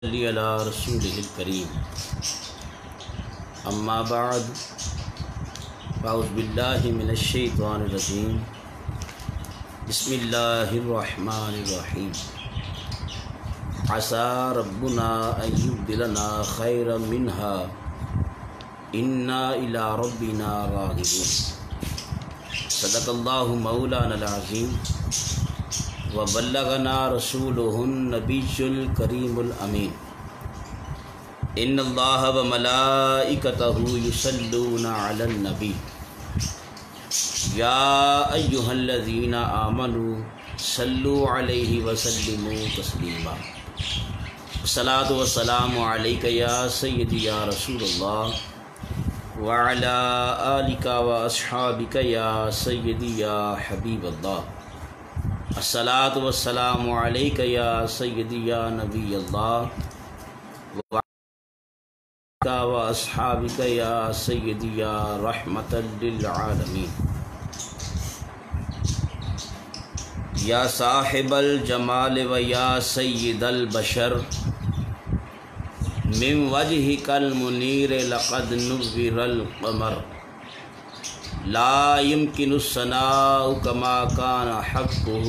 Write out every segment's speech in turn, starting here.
صلی علی رسول الکریم اما بعد اعوذ باللہ من الشیطان الرجیم بسم اللہ الرحمن الرحیم عسى ربنا ان يبدلنا خيرا منها انا الى ربنا راغبون صدق اللہ مولانا العظیم وبلغنا رسوله النبی الکریم الامین ان اللہ وملائکتہ یصلون علی النبی یا ایہا الذین آمنوا صلوا علیہ وسلموا تسلیما الصلاۃ والسلام علیک یا سیدی یا رسول اللہ وعلی آلک واصحابک یا سیدی یا حبیب اللہ الصلاۃ والسلام علیک یا سیدی یا نبی اللہ و اصحابک یا سیدی یا رحمت للعالمین یا صاحب الجمال و یا سید البشر من وجہک المنیر لقد نور القمر لا يمكن الثناء كما كان حقه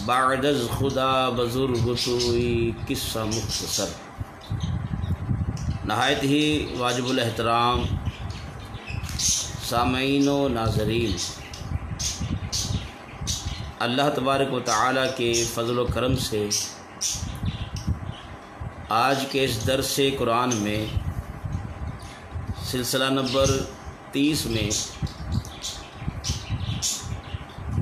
بعد از خدا بزرگتوئی قصہ مختصر۔ نہایت ہی واجب الاحترام سامعین و ناظرین، اللہ تبارک و تعالیٰ کے فضل و کرم سے آج کے اس درس قرآن میں سلسلہ نمبر 30 میں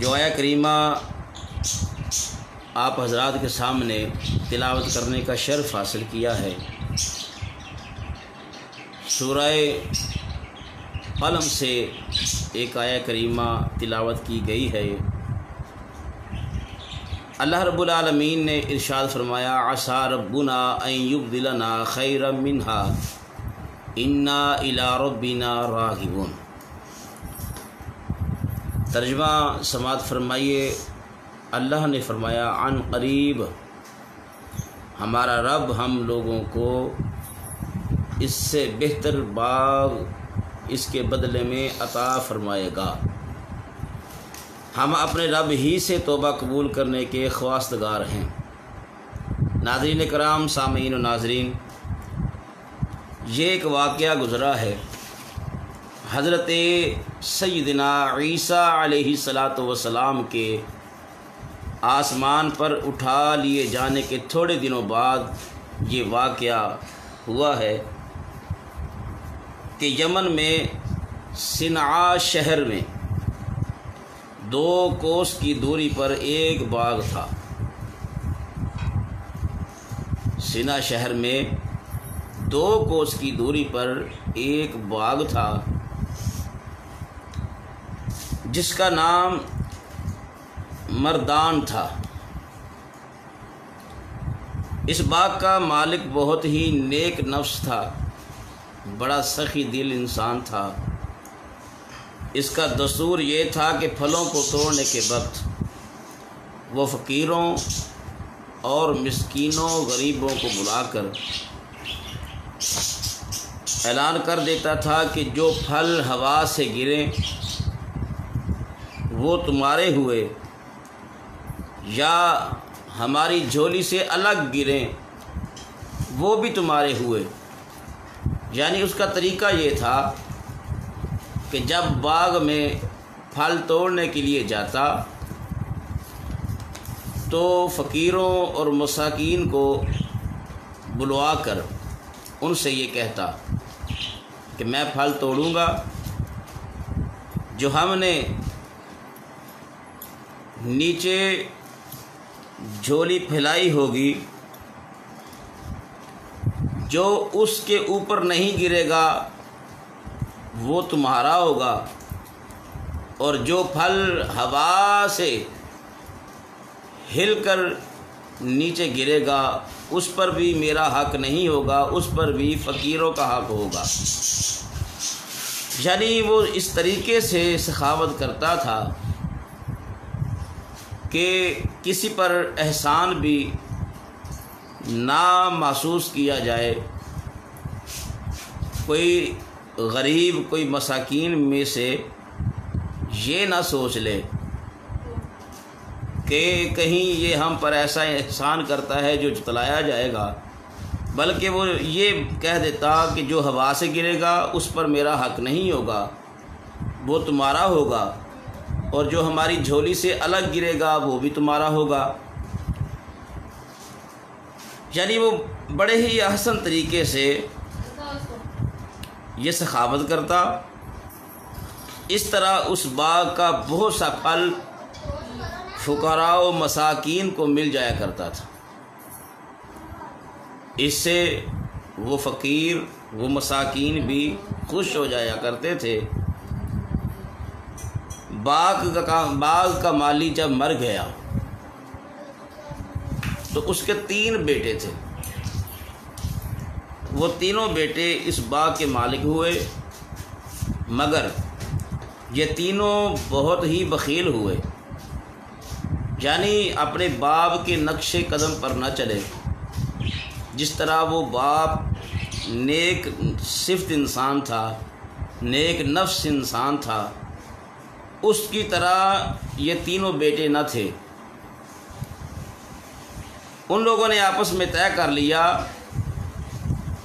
جو آیہ کریمہ آپ حضرات کے سامنے تلاوت کرنے کا شرف حاصل کیا ہے، سورہ قلم سے ایک آیہ کریمہ تلاوت کی گئی ہے۔ اللہ رب العالمین نے ارشاد فرمایا عسیٰ ربنا ان یبدلنا خیرا منها انا الی ربنا راغبون۔ ترجمہ سماعت فرمائیے۔ اللہ نے فرمایا عن قریب ہمارا رب ہم لوگوں کو اس سے بہتر باغ اس کے بدلے میں عطا فرمائے گا۔ ہم اپنے رب ہی سے توبہ قبول کرنے کے خواستگار ہیں۔ ناظرین کرام، سامعین و ناظرین، یہ ایک واقعہ گزرا ہے حضرت سیدنا عیسیٰ علیہ السلام کے آسمان پر اٹھا لیے جانے کے تھوڑے دنوں بعد یہ واقعہ ہوا ہے کہ یمن میں صنعاء شہر میں 2 کوس کی دوری پر ایک باغ تھا۔ صنعاء شہر میں 2 کوس کی دوری پر ایک باغ تھا جس کا نام مردان تھا۔ اس باغ کا مالک بہت ہی نیک نفس تھا، بڑا سخی دل انسان تھا۔ اس کا دستور یہ تھا کہ پھلوں کو توڑنے کے وقت وہ فقیروں اور مسکینوں غریبوں کو بلا کر اعلان کر دیتا تھا کہ جو پھل ہوا سے گریں وہ تمہارے ہوئے، یا ہماری جھولی سے الگ گریں وہ بھی تمہارے ہوئے۔ یعنی اس کا طریقہ یہ تھا کہ جب باغ میں پھل توڑنے کے لیے جاتا تو فقیروں اور مساکین کو بلوا کر ان سے یہ کہتا کہ میں پھل توڑوں گا، جو ہم نے نیچے جھولی پھیلائی ہوگی جو اس کے اوپر نہیں گرے گا وہ تمہارا ہوگا، اور جو پھل ہوا سے ہل کر نیچے گرے گا اس پر بھی میرا حق نہیں ہوگا، اس پر بھی فقیروں کا حق ہوگا۔ یعنی وہ اس طریقے سے سخاوت کرتا تھا کہ کسی پر احسان بھی نہ محسوس کیا جائے، کوئی غریب کوئی مساکین میں سے یہ نہ سوچ لے کہ کہیں یہ ہم پر ایسا احسان کرتا ہے جو جتلایا جائے گا، بلکہ وہ یہ کہہ دیتا کہ جو ہوا سے گرے گا اس پر میرا حق نہیں ہوگا، وہ تمہارا ہوگا، اور جو ہماری جھولی سے الگ گرے گا وہ بھی تمہارا ہوگا۔ یعنی وہ بڑے ہی احسن طریقے سے یہ سخاوت کرتا۔ اس طرح اس باغ کا بہت سا پھل فقراء و مساکین کو مل جایا کرتا تھا، اس سے وہ فقیر وہ مساکین بھی خوش ہو جایا کرتے تھے۔ باغ کا مالی جب مر گیا تو اس کے 3 بیٹے تھے، وہ تینوں بیٹے اس باغ کے مالک ہوئے، مگر یہ تینوں بہت ہی بخیل ہوئے، یعنی اپنے باپ کے نقش قدم پر نہ چلے۔ جس طرح وہ باپ نیک صفت انسان تھا، نیک نفس انسان تھا، اس کی طرح یہ تینوں بیٹے نہ تھے۔ ان لوگوں نے آپس میں طے کر لیا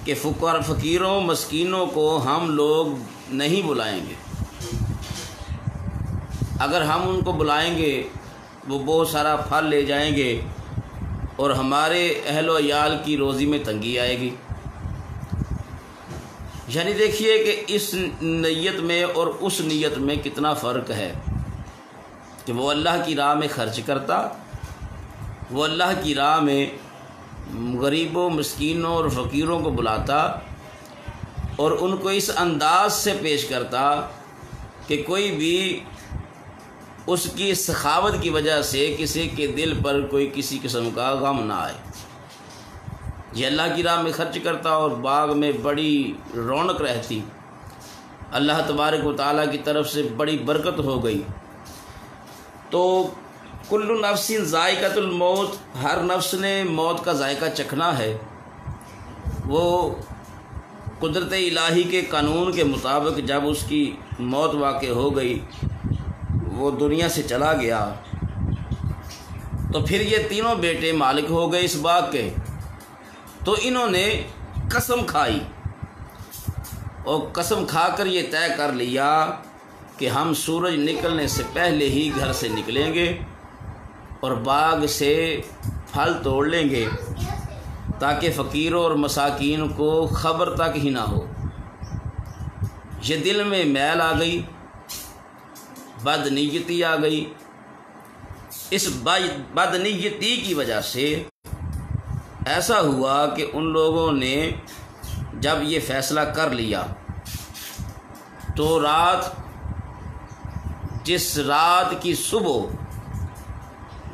کہ فقیروں مسکینوں کو ہم لوگ نہیں بلائیں گے، اگر ہم ان کو بلائیں گے وہ بہت سارا پھل لے جائیں گے اور ہمارے اہل و عیال کی روزی میں تنگی آئے گی۔ یعنی دیکھیے کہ اس نیت میں اور اس نیت میں کتنا فرق ہے کہ وہ اللہ کی راہ میں خرچ کرتا، وہ اللہ کی راہ میں غریبوں مسکینوں اور فقیروں کو بلاتا اور ان کو اس انداز سے پیش کرتا کہ کوئی بھی اس کی سخاوت کی وجہ سے کسی کے دل پر کوئی کسی قسم کا غم نہ آئے۔ یہ اللہ کی راہ میں خرچ کرتا اور باغ میں بڑی رونق رہتی، اللہ تبارک و تعالیٰ کی طرف سے بڑی برکت ہو گئی۔ تو کل نفس ذائقۃ الموت، ہر نفس نے موت کا ذائقہ چکھنا ہے۔ وہ قدرت الہی کے قانون کے مطابق جب اس کی موت واقع ہو گئی، وہ دنیا سے چلا گیا، تو پھر یہ تینوں بیٹے مالک ہو گئے اس باغ کے۔ تو انہوں نے قسم کھائی اور قسم کھا کر یہ طے کر لیا کہ ہم سورج نکلنے سے پہلے ہی گھر سے نکلیں گے اور باغ سے پھل توڑ لیں گے تاکہ فقیروں اور مساکین کو خبر تک ہی نہ ہو۔ یہ دل میں میل آ گئی، بدنیتی آ گئی۔ اس بدنیتی کی وجہ سے ایسا ہوا کہ ان لوگوں نے جب یہ فیصلہ کر لیا تو جس رات کی صبح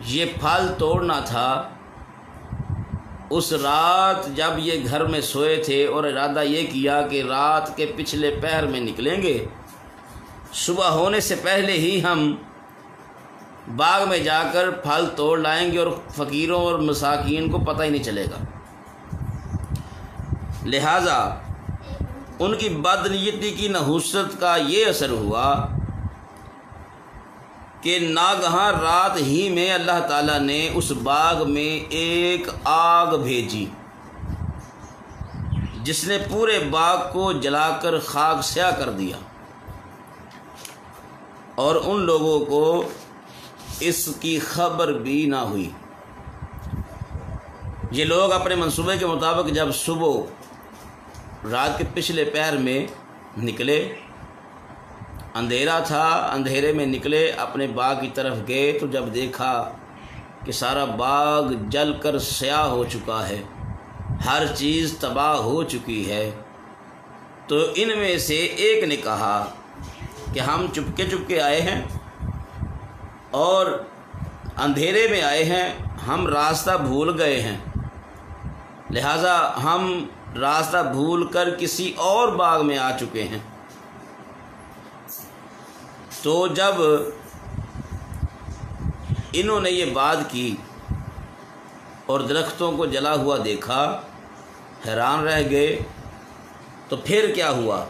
یہ پھل توڑنا تھا، اس رات جب یہ گھر میں سوئے تھے اور ارادہ یہ کیا کہ رات کے پچھلے پہر میں نکلیں گے، صبح ہونے سے پہلے ہی ہم باغ میں جا کر پھل توڑ لائیں گے اور فقیروں اور مساکین کو پتہ ہی نہیں چلے گا۔ لہٰذا ان کی بدنیتی کی نحوست کا یہ اثر ہوا کہ ناگہاں رات ہی میں اللہ تعالیٰ نے اس باغ میں ایک آگ بھیجی جس نے پورے باغ کو جلا کر خاک سیاہ کر دیا، اور ان لوگوں کو اس کی خبر بھی نہ ہوئی۔ یہ لوگ اپنے منصوبے کے مطابق جب صبح رات کے پچھلے پہر میں نکلے، اندھیرا تھا، اندھیرے میں نکلے، اپنے باغ کی طرف گئے تو جب دیکھا کہ سارا باغ جل کر سیاہ ہو چکا ہے، ہر چیز تباہ ہو چکی ہے، تو ان میں سے ایک نے کہا کہ ہم چپکے آئے ہیں اور اندھیرے میں آئے ہیں، ہم راستہ بھول گئے ہیں، لہٰذا ہم راستہ بھول کر کسی اور باغ میں آ چکے ہیں۔ تو جب انہوں نے یہ بات کی اور درختوں کو جلا ہوا دیکھا، حیران رہ گئے۔ تو پھر کیا ہوا؟